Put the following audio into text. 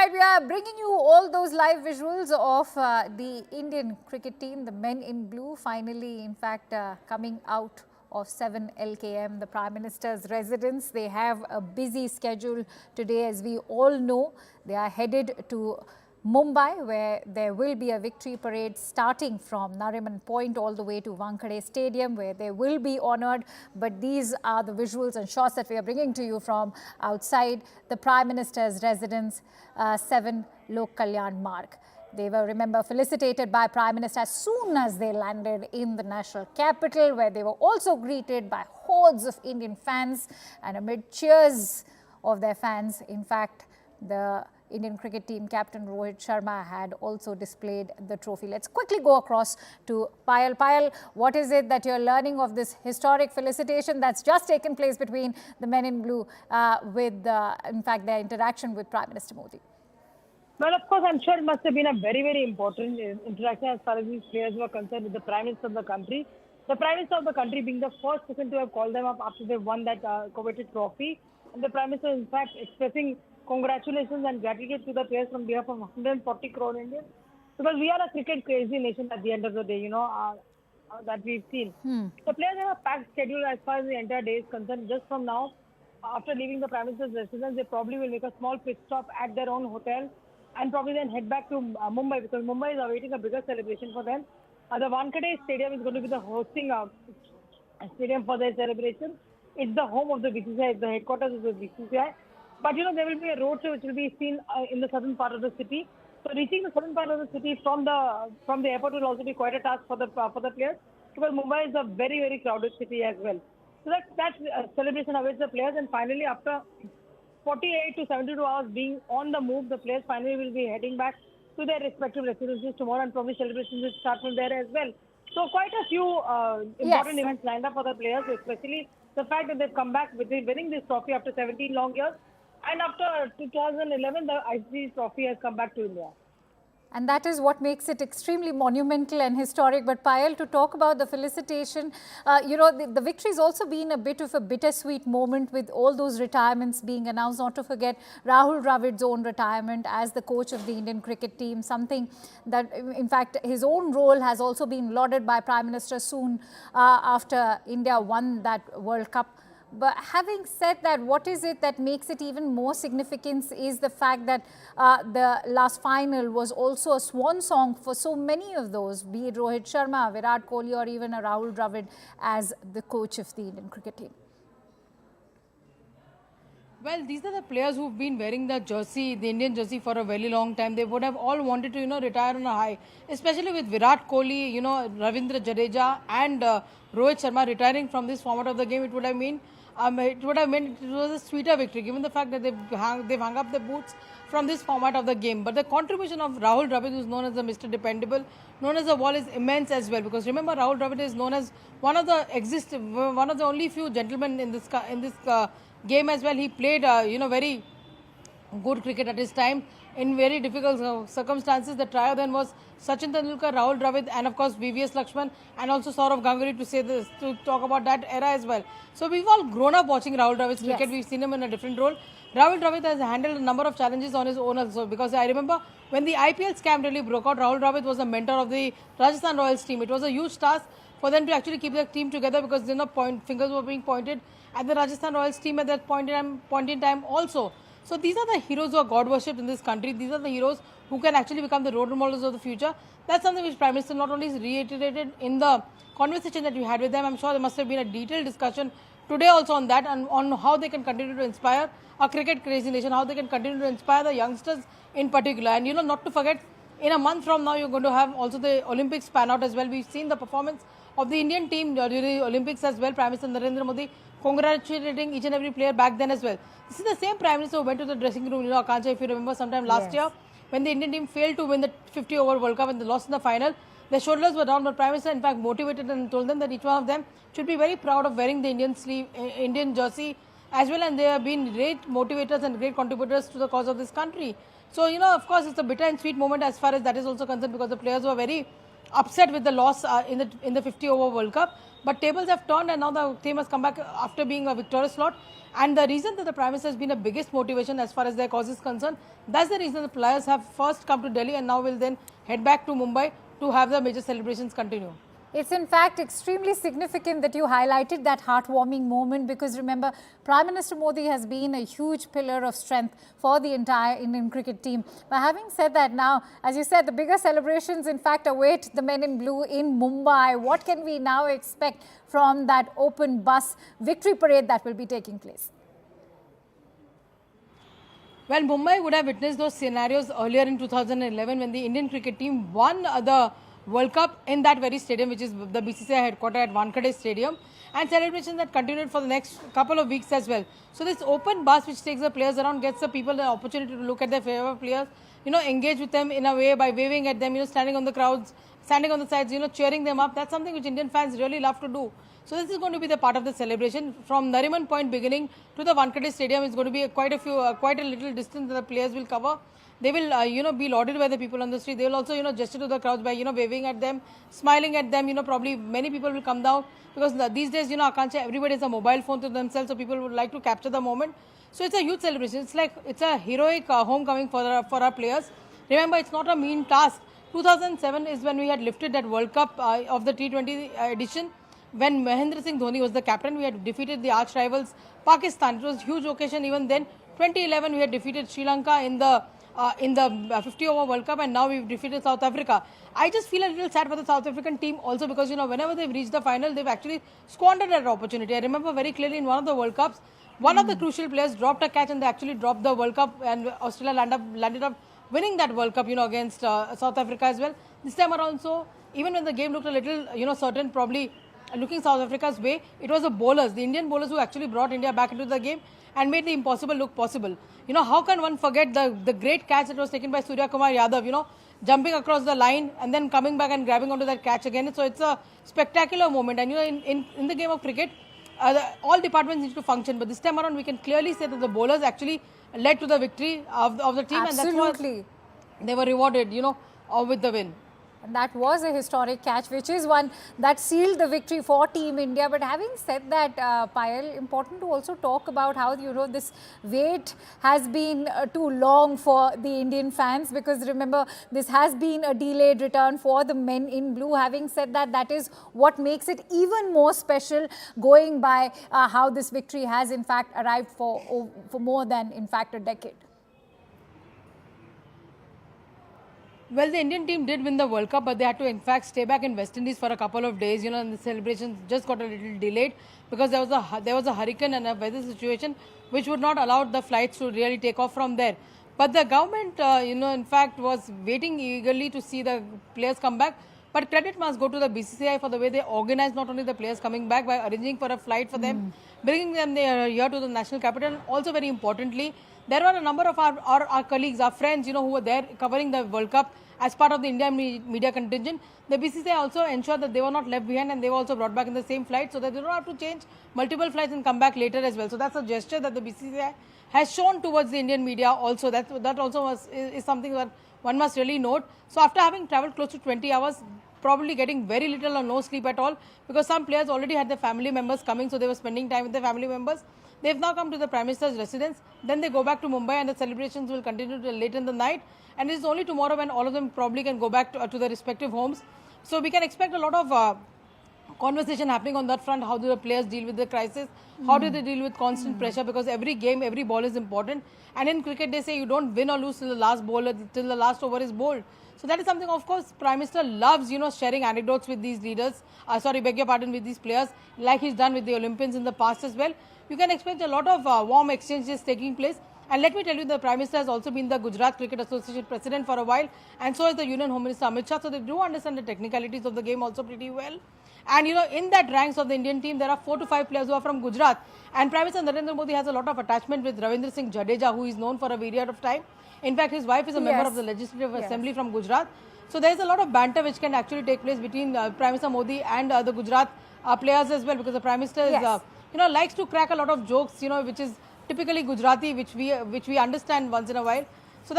right, we are bringing you all those live visuals of the Indian cricket team, the men in blue, finally, in fact, coming out of 7 LKM, the Prime Minister's residence. They have a busy schedule today, as we all know. They are headed to Mumbai, where there will be a victory parade starting from Nariman Point all the way to Wankhede Stadium, where they will be honoured. But these are the visuals and shots that we are bringing to you from outside the Prime Minister's residence, 7 Lok Kalyan Marg. They were, remember, felicitated by Prime Minister as soon as they landed in the national capital, where they were also greeted by hordes of Indian fans, and amid cheers of their fans, in fact, the Indian cricket team captain Rohit Sharma had also displayed the trophy. Let's quickly go across to Payal. Payal, what is it that you're learning of this historic felicitation that's just taken place between the men in blue with, in fact, their interaction with Prime Minister Modi? Well, of course, I'm sure it must have been a very, very important interaction as far as these players were concerned with the Prime Minister of the country. The Prime Minister of the country being the first person to have called them up after they won that coveted trophy. And the Prime Minister, in fact, expressing congratulations and gratitude to the players from behalf of 140 crore Indians. Because we are a cricket crazy nation at the end of the day, that we've seen. The players have a packed schedule as far as the entire day is concerned. Just from now, after leaving the Prime Minister's residence, they probably will make a small pit stop at their own hotel and probably then head back to Mumbai, because Mumbai is awaiting a bigger celebration for them. The Wankhede Stadium is going to be the hosting stadium for their celebration. It's the home of the BCCI, it's the headquarters of the BCCI. But there will be a road show which will be seen in the southern part of the city. So reaching the southern part of the city from the airport will also be quite a task for the players, because Mumbai is a very, very crowded city as well. So that celebration awaits the players, and finally after 48 to 72 hours being on the move, the players finally will be heading back to their respective residences tomorrow, and probably celebrations will start from there as well. So quite a few important events lined up for the players, especially the fact that they've come back with winning this trophy after 17 long years. And after 2011, the ICC trophy has come back to India. And that is what makes it extremely monumental and historic. But Payal, to talk about the felicitation, the victory has also been a bit of a bittersweet moment with all those retirements being announced. Not to forget Rahul Dravid's own retirement as the coach of the Indian cricket team, something that, in fact, his own role has also been lauded by Prime Minister soon after India won that World Cup. But having said that, what is it that makes it even more significant is the fact that the last final was also a swan song for so many of those, be it Rohit Sharma, Virat Kohli, or even a Rahul Dravid as the coach of the Indian cricket team. Well, these are the players who've been wearing the jersey, the Indian jersey, for a very long time. They would have all wanted to, retire on a high, especially with Virat Kohli, Ravindra Jadeja and Rohit Sharma retiring from this format of the game. It would have meant it was a sweeter victory, given the fact that they've hung up the boots from this format of the game. But the contribution of Rahul Dravid, who's known as the Mr. Dependable, known as the wall, is immense as well. Because remember, Rahul Dravid is known as one of the only few gentlemen in this game as well. He played, very good cricket at his time in very difficult circumstances. The trio then was Sachin Tendulkar, Rahul Dravid, and of course VVS Lakshman, and also Saurav Ganguly, to talk about that era as well. So we've all grown up watching Rahul Dravid's cricket. We've seen him in a different role. Rahul Dravid has handled a number of challenges on his own also, because I remember when the IPL scam really broke out, Rahul Dravid was a mentor of the Rajasthan Royals team. It was a huge task for them to actually keep their team together, because fingers were being pointed at the Rajasthan Royals team at that point in time also. So these are the heroes who are God worshipped in this country. These are the heroes who can actually become the role models of the future. That's something which Prime Minister not only reiterated in the conversation that we had with them. I'm sure there must have been a detailed discussion today also on that, and on how they can continue to inspire a cricket crazy nation, how they can continue to inspire the youngsters in particular. And not to forget, in a month from now, you're going to have also the Olympics pan out as well. We've seen the performance of the Indian team during the Olympics as well. Prime Minister Narendra Modi congratulating each and every player back then as well. This is the same Prime Minister who went to the dressing room, Akanksha, if you remember, sometime last year, when the Indian team failed to win the 50-over World Cup and they lost in the final. Their shoulders were down, but Prime Minister in fact motivated and told them that each one of them should be very proud of wearing the Indian jersey as well, and they have been great motivators and great contributors to the cause of this country. So, of course, it's a bitter and sweet moment as far as that is also concerned, because the players were very upset with the loss in the 50 over World Cup. But tables have turned and now the team has come back after being a victorious lot. And the reason that the Prime Minister has been the biggest motivation as far as their cause is concerned, that's the reason the players have first come to Delhi and now will then head back to Mumbai to have the major celebrations continue. It's in fact extremely significant that you highlighted that heartwarming moment, because remember, Prime Minister Modi has been a huge pillar of strength for the entire Indian cricket team. But having said that, now, as you said, the bigger celebrations in fact await the men in blue in Mumbai. What can we now expect from that open bus victory parade that will be taking place? Well, Mumbai would have witnessed those scenarios earlier in 2011 when the Indian cricket team won the World Cup in that very stadium, which is the BCCI headquarters at Wankhede Stadium, and celebrations that continued for the next couple of weeks as well. So this open bus which takes the players around gets the people the opportunity to look at their favorite players, engage with them in a way by waving at them, standing on the crowds, standing on the sides, cheering them up. That's something which Indian fans really love to do. So this is going to be the part of the celebration. From Nariman Point beginning to the Wankhede Stadium is going to be quite a little distance that the players will cover. They will, be lauded by the people on the street. They will also, gesture to the crowds by, waving at them, smiling at them. Probably many people will come down because these days, Akansha, everybody has a mobile phone to themselves, so people would like to capture the moment. So it's a huge celebration. It's a heroic homecoming for our players. Remember, it's not a mean task. 2007 is when we had lifted that World Cup of the T20 edition. When Mahendra Singh Dhoni was the captain, we had defeated the arch rivals Pakistan. It was a huge occasion even then. 2011, we had defeated Sri Lanka in the 50 over World Cup, and now we've defeated South Africa. I just feel a little sad for the South African team also because, whenever they've reached the final, they've actually squandered that opportunity. I remember very clearly in one of the World Cups, one of the crucial players dropped a catch and they actually dropped the World Cup, and Australia landed up winning that World Cup, against South Africa as well. This time around, so even when the game looked a little, certain, probably looking South Africa's way, it was the bowlers, the Indian bowlers, who actually brought India back into the game and made the impossible look possible. How can one forget the great catch that was taken by Surya Kumar Yadav, jumping across the line and then coming back and grabbing onto that catch again. So it's a spectacular moment. And, in the game of cricket, all departments need to function. But this time around, we can clearly say that the bowlers actually led to the victory of the team. Absolutely. And that's why they were rewarded, with the win. And that was a historic catch, which is one that sealed the victory for Team India. But having said that, Payal, important to also talk about how, this wait has been too long for the Indian fans, because remember, this has been a delayed return for the men in blue. Having said that, that is what makes it even more special, going by how this victory has in fact arrived for more than in fact a decade. Well, the Indian team did win the World Cup, but they had to in fact stay back in West Indies for a couple of days, and the celebrations just got a little delayed because there was a hurricane and a weather situation which would not allow the flights to really take off from there. But the government, in fact was waiting eagerly to see the players come back. But credit must go to the BCCI for the way they organized not only the players coming back by arranging for a flight for them, bringing them here to the national capital. Also, very importantly, there were a number of our colleagues, our friends, who were there covering the World Cup as part of the Indian media contingent. The BCCI also ensured that they were not left behind and they were also brought back in the same flight so that they don't have to change multiple flights and come back later as well. So that's a gesture that the BCCI has shown towards the Indian media also. That also is something that one must really note. So after having travelled close to 20 hours, probably getting very little or no sleep at all, because some players already had their family members coming, so they were spending time with their family members. They've now come to the Prime Minister's residence. Then they go back to Mumbai and the celebrations will continue till late in the night. And it's only tomorrow when all of them probably can go back to their respective homes. So we can expect a lot of conversation happening on that front. How do the players deal with the crisis? How do they deal with constant pressure? Because every game, every ball is important. And in cricket, they say you don't win or lose till the last bowler, till the last over is bowled. So that is something, of course, Prime Minister loves, sharing anecdotes with these leaders. With these players, like he's done with the Olympians in the past as well. You can expect a lot of warm exchanges taking place. And let me tell you, the Prime Minister has also been the Gujarat Cricket Association president for a while, and so is the Union Home Minister Amit Shah. So they do understand the technicalities of the game also pretty well. And in that ranks of the Indian team, there are 4 to 5 players who are from Gujarat. And Prime Minister Narendra Modi has a lot of attachment with Ravindra Singh Jadeja, who is known for a period of time. In fact, his wife is a member of the Legislative Assembly from Gujarat. So there is a lot of banter which can actually take place between Prime Minister Modi and the Gujarat players as well, because the Prime Minister is, likes to crack a lot of jokes, which is typically Gujarati, which we understand once in a while.